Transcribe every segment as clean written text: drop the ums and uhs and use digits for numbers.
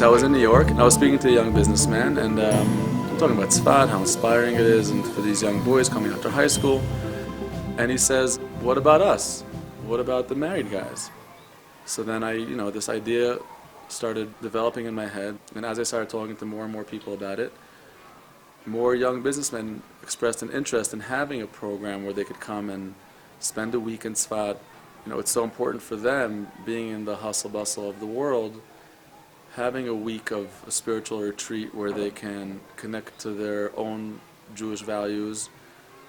So I was in New York, and I was speaking to a young businessman, and I'm talking about Tzfat, how inspiring it is, and for these young boys coming after high school. And he says, what about us? What about the married guys? So then this idea started developing in my head, and as I started talking to more and more people about it, more young businessmen expressed an interest in having a program where they could come and spend a week in Tzfat. It's so important for them, being in the hustle bustle of the world, having a week of a spiritual retreat where they can connect to their own Jewish values,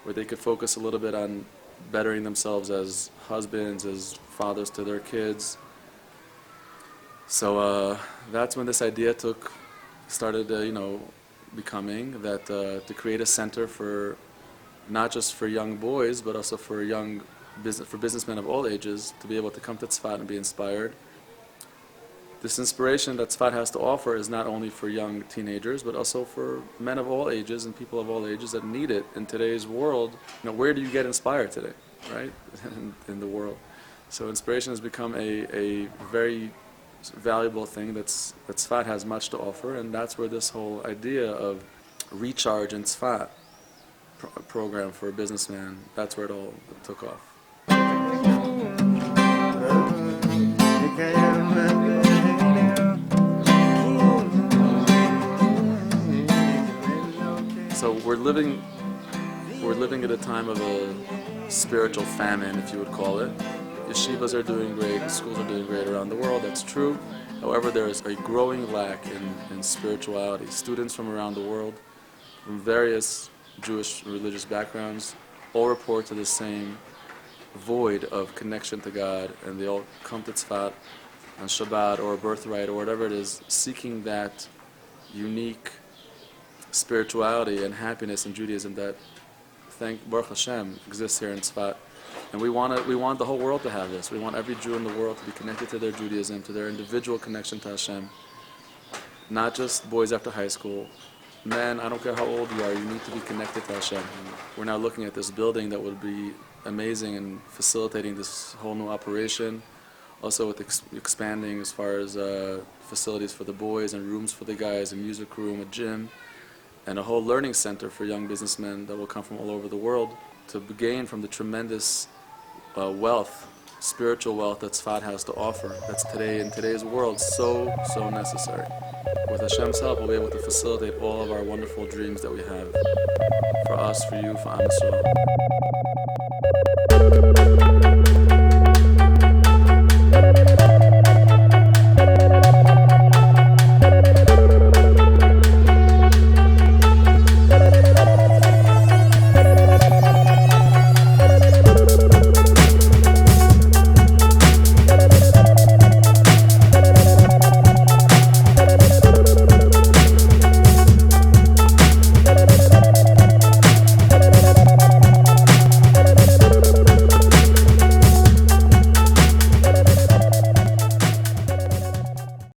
where they could focus a little bit on bettering themselves as husbands, as fathers to their kids. So that's when this idea started becoming, that to create a center for not just for young boys, but also for businessmen of all ages to be able to come to Tzfat and be inspired. This inspiration that Tzfat has to offer is not only for young teenagers, but also for men of all ages and people of all ages that need it in today's world. Where do you get inspired today, right? in the world. So inspiration has become a very valuable thing that Tzfat has much to offer, and that's where this whole idea of recharge in Tzfat program for a businessman, that's where it all took off. So we're living at a time of a spiritual famine, if you would call it. Yeshivas are doing great, schools are doing great around the world, that's true. However, there is a growing lack in spirituality. Students from around the world, from various Jewish religious backgrounds, all report to the same void of connection to God, and they all come to Tzfat on Shabbat or a birthright or whatever it is, seeking that unique spirituality and happiness in Judaism that, thank Baruch Hashem, exists here in Tzfat. And we want the whole world to have this. We want every Jew in the world to be connected to their Judaism, to their individual connection to Hashem. Not just boys after high school. Men, I don't care how old you are, you need to be connected to Hashem. We're now looking at this building that would be amazing and facilitating this whole new operation. Also with expanding as far as facilities for the boys and rooms for the guys, a music room, a gym, and a whole learning center for young businessmen that will come from all over the world to gain from the tremendous wealth, spiritual wealth that Tzfat has to offer. That's in today's world so necessary. With Hashem's help, we'll be able to facilitate all of our wonderful dreams that we have for us, for you, for Am Yisrael.